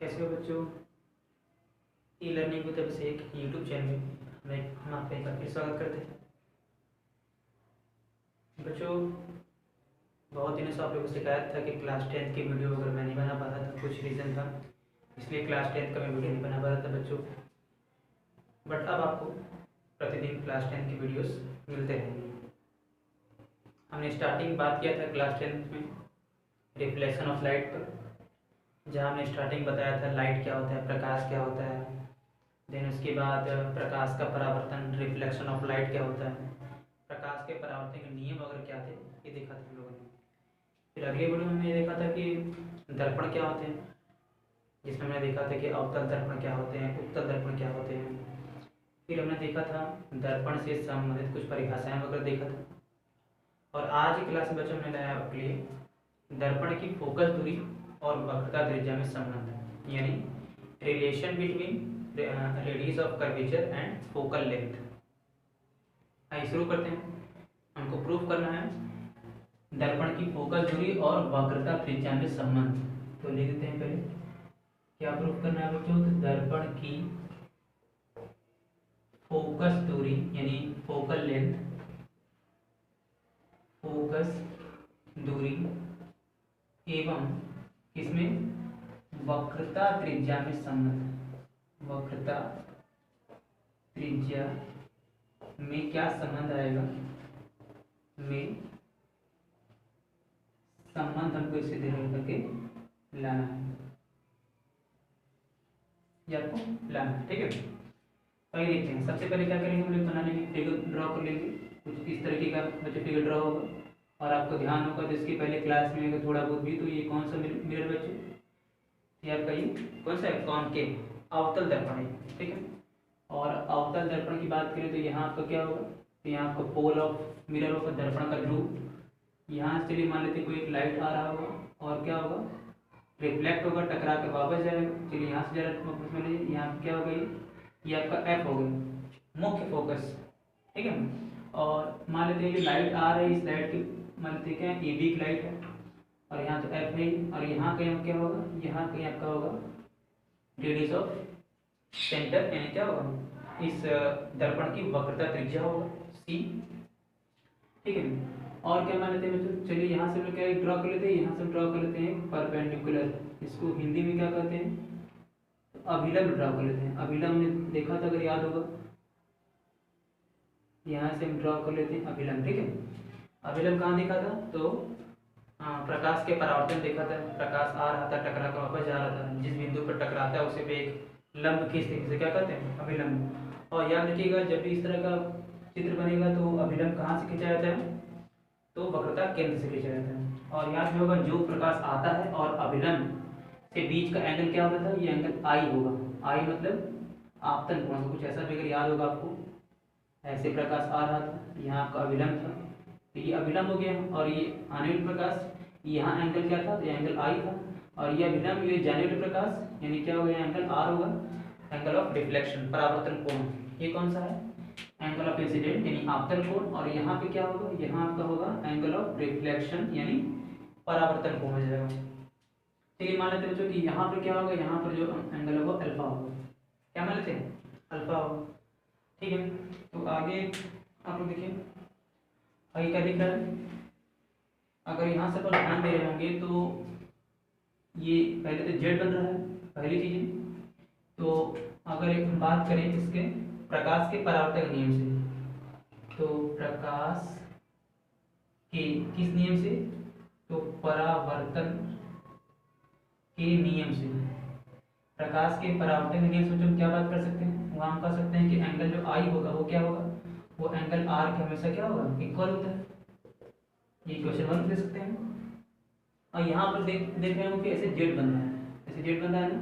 कैसे हो बच्चों। ई लर्निंग की तरफ से एक यूट्यूब चैनल में हम आपका एक बार फिर स्वागत करते हैं। बच्चों, बहुत दिनों से आप लोगों को शिकायत था कि क्लास 10 की वीडियो अगर मैं नहीं बना पा रहा था, कुछ रीज़न था, इसलिए क्लास 10 का मैं वीडियो नहीं बना पा रहा था बच्चों। बट अब आपको प्रतिदिन क्लास 10 की वीडियोस मिलते रहेंगे। हमने स्टार्टिंग बात किया था क्लास 10 में रिफ्लेक्शन ऑफ लाइट पर, जहाँ हमने स्टार्टिंग बताया था लाइट क्या होता है, प्रकाश क्या होता है। देन उसके बाद प्रकाश का परावर्तन, रिफ्लेक्शन ऑफ लाइट क्या होता है, प्रकाश के परावर्तन के नियम वगैरह क्या थे, ये देखा था हम लोगों ने। फिर अगले वीडियो में हमने देखा था कि दर्पण क्या होते हैं, जिसमें हमने देखा था कि अवतल दर्पण क्या होते हैं, उत्तल दर्पण क्या होते हैं। फिर हमने देखा था दर्पण से संबंधित कुछ परिभाषाएं वगैरह देखा था। और आज की क्लास में बच्चों ने लाया आपके लिए दर्पण की फोकस दूरी और वक्रता त्रिज्या में संबंध, यानी relation between radius of curvature and focal length. आइए शुरू करते हैं। हमको प्रूफ करना है दर्पण की फोकस दूरी और वक्रता त्रिज्या में संबंध। तो लिख देते हैं पहले क्या प्रूफ करना है बच्चों। तो दर्पण की फोकस दूरी यानी फोकल लेंथ, फोकस दूरी एवं इसमें वक्रता त्रिज्या में संबंध, वक्रता त्रिज्या में क्या संबंध आएगा, में संबंध हमको इसे दे करके लाना है, ये आपको लाना है। ठीक है, तो ये देखते हैं। सबसे पहले क्या करेंगे, हम लोग बना लेंगे, फिगर ड्रॉ कर लेंगे। कुछ इस तरीके का बच्चे फिगर ड्रॉ होगा और आपको ध्यान होगा तो इसके पहले क्लास में अगर थोड़ा बहुत भी, तो ये कौन सा मिरर बच्चे, ये आपका ये कौन सा है, कॉनकेव अवतल दर्पण है। ठीक है, और अवतल दर्पण की बात करें तो यहाँ आपका क्या होगा, तो यहाँ आपका पोल ऑफ मिरर होगा, दर्पण का ध्रुव। यहाँ से चलिए मान लेते कोई एक लाइट आ रहा होगा और क्या होगा, रिफ्लेक्ट होगा, टकरा कर वापस जाएगा। चलिए यहाँ से जरा फोकस में लीजिए, यहाँ क्या होगा, ये आपका एफ हो गया, मुख्य फोकस। ठीक है, और मान लेते हैं कि लाइट आ रही है, इस लाइट की मान लेते क्या है, ए बी की लाइट है और यहाँ तो एफ है, और यहाँ कहीं क्या होगा, यहाँ कहीं आपका होगा रेडियस ऑफ सेंटर, यानी क्या होगा, इस दर्पण की वक्रता त्रिज्या होगा सी। ठीक है, और क्या मान लेते हैं बच्चों, चलिए यहाँ से हम लोग क्या ड्रॉ कर लेते हैं, यहाँ से ड्रॉ कर लेते हैं परपेंडिकुलर, इसको हिंदी में क्या कहते हैं, अभिलंब ड्रॉ कर लेते हैं। अभिलंब ने देखा था, अगर याद होगा, यहाँ से हम ड्रॉ कर लेते हैं अभिलंब। ठीक है, अभिलंब कहाँ देखा था, तो प्रकाश के परावर्तन देखा था, प्रकाश आ रहा था, टकरा कर वापस जा रहा था, जिस बिंदु पर टकराता है उसे पे एक लंब खींचते हैं, क्या कहते हैं, अभिलंब। और याद रखिएगा, जब भी इस तरह का चित्र बनेगा तो अभिलंब कहाँ से खींचा जाता है, तो वक्रता केंद्र से खींचा जाता है। और याद भी होगा, जो प्रकाश आता है और अभिलंब के बीच का एंगल क्या होता था, ये एंगल आई होगा। आई मतलब आपतन कोण, कुछ ऐसा फिगर याद होगा आपको। ऐसे प्रकाश आ रहा था, यहाँ आपका अभिलंब था, तो ये अभिलंब हो गया। और ये आने वाले प्रकाश, यहाँ एंगल क्या था, तो ये एंगल आई था, और ये अभिलंब, ये जाने वाले प्रकाश यानी क्या होगा, एंगल आर होगा, एंगल ऑफ रिफ्लेक्शन, परावर्तन कोण। ये कौन सा है, एंगल ऑफ इंसिडेंट यानी आपतन कोण। और यहाँ पे क्या होगा, यहाँ आपका होगा एंगल ऑफ रिफ्लेक्शन यानी परावर्तन कोण हो जाएगा। चलिए मान लेते हैं बच्चों कि यहाँ पर क्या होगा, यहाँ पर जो एंगल होगा अल्फा होगा। क्या मान लेते हैं, अल्फा होगा। ठीक है, तो आगे आप लोग देखिए, आगे क्या दिख रहा है। अगर यहाँ से पर ध्यान दे रहे होंगे तो ये पहले तो जेड बन रहा है, पहली चीज। तो अगर एक हम बात करें इसके प्रकाश के परावर्तक नियम से, तो प्रकाश के किस नियम से, तो परावर्तन के नियम से, प्रकाश के परावर्तन के नियम से जो हम क्या बात कर सकते हैं, वहाँ हम कह सकते हैं कि एंगल जो आई होगा वो क्या होगा, वो एंगल आर के हमेशा क्या होगा, इक्वल होता है। ये क्वेश्चन 1 दे सकते हैं। और यहाँ पर देख रहे हो कि ऐसे जेड बन रहा है, ऐसे जेड बन रहा है ना,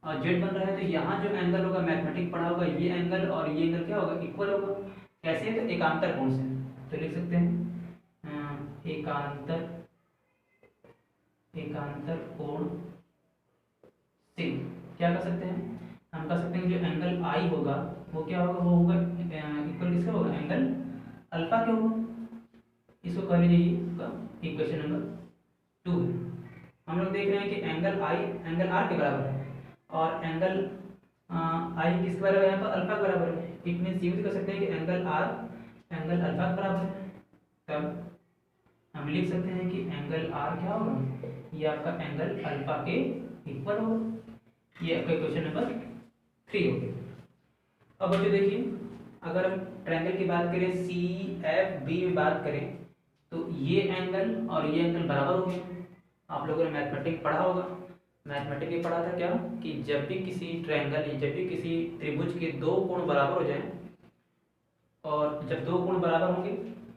और जेड बन रहा है, तो यहाँ जो एंगल होगा, मैथमेटिक पढ़ा होगा, ये एंगल और ये एंगल क्या होगा, इक्वल होगा। कैसे, तो एकांतर कोण से। तो लिख सकते हैं एकांतर कोण से क्या कर सकते हैं, हम कह सकते हैं जो एंगल आई होगा वो क्या होगा, वो होगा इक्वल किसका होगा, एंगल अल्फा के होगा। इसको कह लीजिए इक्वेशन नंबर 2 है। हम लोग देख रहे हैं कि एंगल आई एंगल आर के बराबर है, और एंगल आई किसके बराबर है, यहाँ पर अल्फा के बराबर है। इट मीन्स ये भी कर सकते हैं कि एंगल आर एंगल अल्फा के बराबर है। तब हम लिख सकते हैं कि एंगल आर क्या होगा, ये आपका एंगल अल्फा के इक्वल होगा। ये आपका क्वेश्चन नंबर 3 हो गया। अब बच्चों देखिए, अगर हम ट्रायंगल की बात करें, सी एफ बी में बात करें, तो ये एंगल और ये एंगल बराबर हो गए। आप लोगों ने मैथमेटिक्स पढ़ा होगा, मैथमेटिक्स में पढ़ा था क्या, कि जब भी किसी ट्रायंगल या जब भी किसी त्रिभुज के दो कोण बराबर हो जाएं, और जब दो कोण बराबर होंगे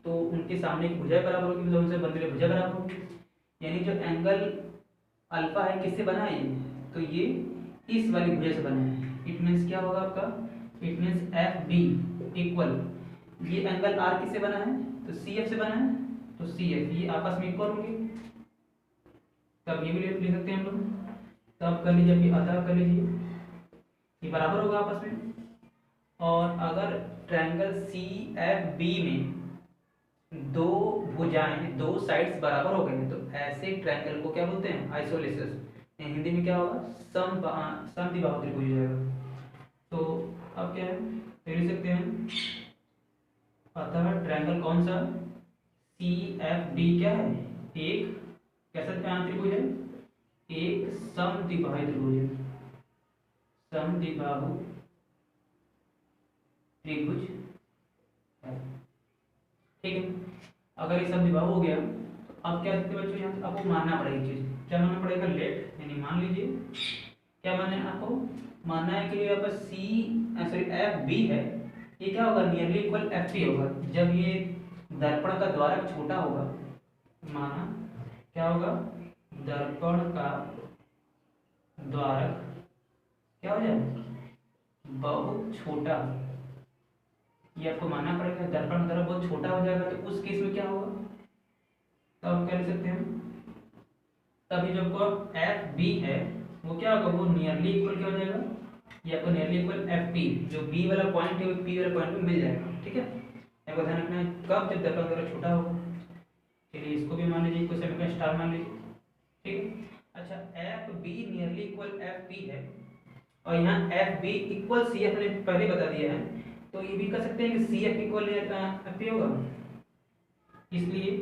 तो उनके सामने की भुजा बराबर होगी, मतलब उनसे बनने वाली भुजा बराबर होगी। यानी जो एंगल अल्फा है किससे बना है, तो ये इस वाली भुजा से बना है। इट मीन्स क्या होगा आपका, it means F B equal, ये एंगल आर किससे बना है, तो सी एफ से बना है, तो सी एफ ये आपस में इक्वल होंगे। तब ये भी लिख सकते हैं हम लोग, तब कर लीजिए, अभी अतः कर लीजिए, ये बराबर होगा आपस में। और अगर ट्रायंगल सी एफ बी में दो भुजाएं, दो साइड्स बराबर हो गए हैं, तो ऐसे ट्रायंगल को क्या बोलते हैं, आइसोलेसिस। हिंदी में क्या होगा, समद्विबाहु त्रिभुज हो जाएगा। तो अब क्या है, तो लिख सकते हैं, अतः ट्रायंगल कौन सा, सी एफ बी क्या है, एक कैसा त्रिभुज है, एक समद्विबाहु त्रिभुज है, समद्विबाहु त्रिभुज है। ठीक है, अगर ये समद्विबाहु हो गया तो अब क्या देखते बच्चों, यहाँ आपको मानना पड़ेगा चीज, क्या मानना पड़ेगा, लेट, यानी मान लीजिए, क्या मानना है आपको, मानना है कि यहाँ पर सी सॉरी एफ बी है, ये क्या होगा, नियरली इक्वल एफ पी होगा। जब ये दर्पण का द्वारक छोटा होगा, माना क्या होगा, दर्पण का द्वारक क्या हो जाएगा, बहुत छोटा, ये आपको मानना पड़ेगा। दर्पण का द्वारक बहुत छोटा हो जाएगा, तो उस केस में क्या होगा, तो आप क्या लिख सकते हैं, तभी जो आपको एफ बी है वो क्या होगा, वो नियरली इक्वल क्या हो जाएगा, ये आपको नियरली इक्वल एफ पी, जो बी वाला पॉइंट है वो पी वाला पॉइंट में मिल जाएगा। ठीक है, आपको ध्यान रखना है कब, जब दर्पण द्वारा छोटा होगा। चलिए इसको भी मान लीजिए, कोई समीकरण स्टार मान लीजिए। ठीक है, अच्छा F B nearly equal F P है, और यहाँ F B equal C F ने पहले बता दिया है, तो ये भी कर सकते हैं कि C F equal F P होगा। इसलिए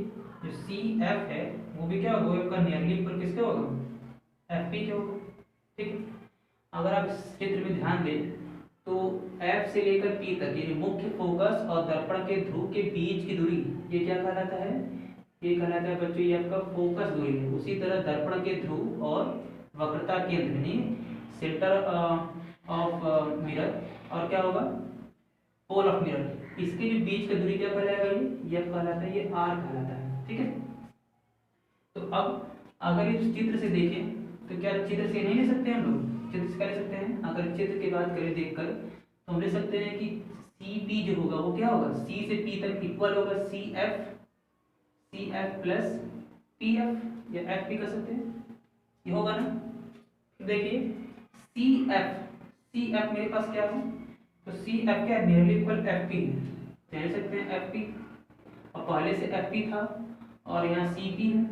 जो सी एफ है वो भी क्या होगा, वो आपका नियरली इक्वल किसका होगा, एफ पी के होगा। ठीक है, अगर आप इस चित्र में ध्यान दें तो एफ से लेकर पी तक, यानी मुख्य फोकस और दर्पण के ध्रुव के बीच की दूरी, ये क्या कहलाता है, ये कहलाता है बच्चों, ये आपका फोकस दूरी है। उसी तरह दर्पण के ध्रुव और वक्रता केंद्र यानी सेंटर ऑफ मिरर, और क्या होगा, पोल ऑफ मिरर, इसके जो बीच की दूरी क्या कहलाएगा, ये कहलाता है, ये आर कहलाता है। ठीक है, तो अब अगर इस चित्र से देखें तो क्या चित्र से नहीं ले सकते हैं हम लोग, चित्र से क्या ले सकते हैं, अगर चित्र की बात करें देखकर, तो हम ले सकते हैं कि सी पी जो होगा वो क्या होगा, सी से पी तक इक्वल होगा C F plus P F, या एफ पी कर सकते हैं, ये होगा ना। देखिए सी एफ मेरे पास क्या है, तो सी एफ क्या है, नियरली इक्वल एफ पी ले सकते हैं, एफ पी, और पहले से एफ पी था और यहाँ सी पी है।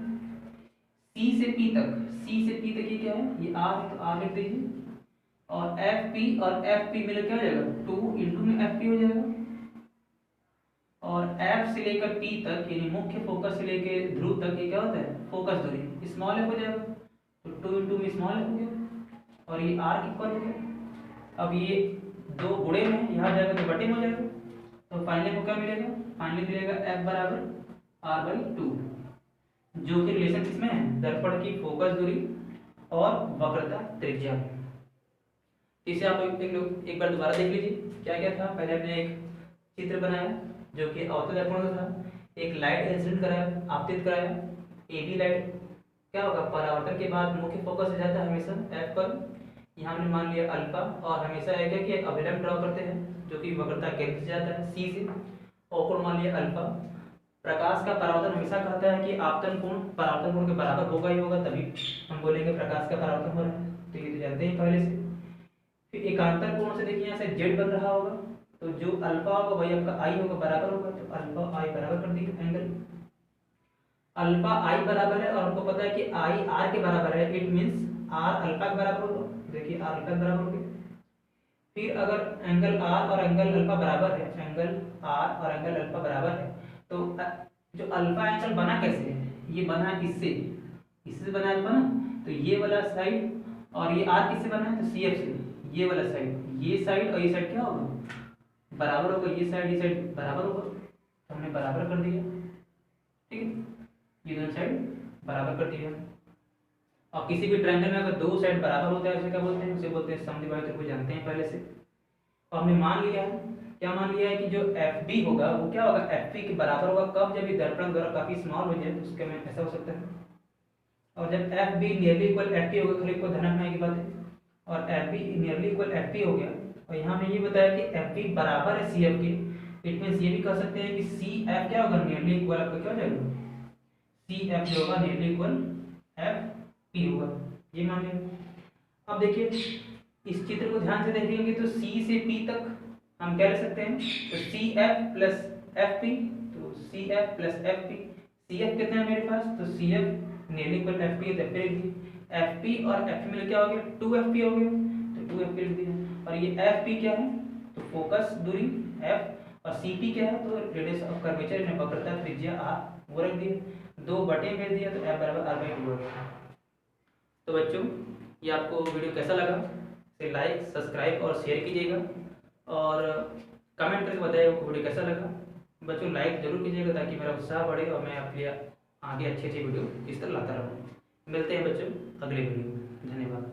सी से पी तक ये क्या है, ये आर है, तो आर लिख दीजिए, और एफ पी मिलकर क्या हो जाएगा, 2 इंटू में एफ पी हो जाएगा, और एफ से लेकर पी तक यानी मुख्य फोकस से लेकर ध्रुव तक ये क्या होता है, फोकस दूरी, स्मॉल एफ हो जाएगा, तो 2 इंटू में स्मॉल एफ हो गया, और ये आर इक्वल हो गया। अब ये दो गुणे में यहाँ जाएगा तो बटे में हो जाएगा, तो फाइनली को क्या मिलेगा, फाइनली मिलेगा एफ बराबर आर बाई 2, जो कि रिलेशन किसमें है, दर्पण की फोकस दूरी और वक्रता त्रिज्या। इसे आप एक बार दोबारा देख लीजिए, क्या क्या था। पहले हमने एक चित्र बनाया जो कि अवतल दर्पण का था, एक लाइट इंसिडेंट कराया, आपतित कराया, ए बी लाइट क्या होगा, परावर्तन के बाद मुख्य फोकस हो जाता है हमेशा एफ पर, यहाँ हमने मान लिया अल्फा, और हमेशा है क्या कि अभिलंब ड्रॉ करते हैं जो कि वक्रता केंद्र से जाता है सी से, और कोण मान लिया अल्फा। प्रकाश का परावर्तन हमेशा कहता है कि आपतन कोण परावर्तन कोण के बराबर होगा ही होगा, तभी हम बोलेंगे प्रकाश का परावर्तन हो रहा है, तो ये तो जानते हैं पहले से। फिर एकांतर कोण से देखिए यहाँ से जेड बन रहा होगा, तो जो अल्फा होगा वही आपका आई होगा, बराबर होगा, तो अल्फा आई बराबर कर दिए एंगल। अल्फा आई बराबर है और हमको पता है कि आई आर के बराबर है, इट मीन्स आर अल्फा के बराबर होगा। देखिए आर अल्फा के बराबर हो गया। फिर अगर एंगल आर और एंगल अल्फा बराबर है, एंगल आर और एंगल अल्फा बराबर है, तो जो अल्फा एंगल बना कैसे है, ये बना है इससे बना है अल्फा ना, तो ये वाला साइड और ये आर किससे बना है, तो सी एफ से। ये वाला साइड, ये साइड और ये साइड क्या होगा, बराबर होगा। ये साइड बराबर होगा, तो हमने बराबर कर दिया। ठीक है, ये दोनों साइड बराबर कर दिया। और किसी भी ट्रायंगल में अगर दो साइड बराबर होता है उसे क्या बोलते हैं, उसे बोलते हैं समद्विबाहु त्रिभुज, जानते हैं पहले से। और हमने मान लिया है, क्या मान लिया है कि जो एफ बी होगा वो क्या होगा, एफ पी के बराबर होगा। कब, जब ये दर्पण द्वारा काफी स्मॉल हो जाए तो उसके में ऐसा हो सकता है। और जब F B nearly equal F P होगा, खाली कोई धनात्मक की बात है, और F B nearly equal F P हो गया, और यहाँ हमने ये बताया कि एफ बी बराबर है सी एफ के, इट मीन्स ये भी कह सकते हैं कि सी एफ क्या होगा, नियरली इक्वल आपका क्या हो जाएगा, सी एफ जो होगा नियरली इक्वल एफ पी होगा, ये मान लिया। अब देखिए इस चित्र को ध्यान से देखेंगे तो सी से पी तक हम क्या ले सकते हैं, तो C F plus F P, तो C F plus F P. C F कितना है मेरे पास, तो C F nearly equal F P है, तो एफ पी और एफ पी मिल क्या हो गया, 2 एफ पी हो गया, तो 2 एफ पी लिख दिया। और ये एफ पी क्या है, तो फोकस दूरी एफ, और सी पी क्या है, तो रेडियस ऑफ कर्वेचर में वक्रता त्रिज्या आर, वो रख दिया, 2 बटे में दिया, तो एफ बराबर आर बाई 2 हो गया। तो बच्चों ये आपको वीडियो कैसा लगा, इसे लाइक सब्सक्राइब और शेयर कीजिएगा, और कमेंट करके बताइएगा आपको वीडियो कैसा लगा। बच्चों लाइक जरूर कीजिएगा ताकि मेरा उत्साह बढ़े और मैं आपके लिए आगे अच्छी वीडियो इस तरह लाता रहूँ। मिलते हैं बच्चों अगले वीडियो में, धन्यवाद।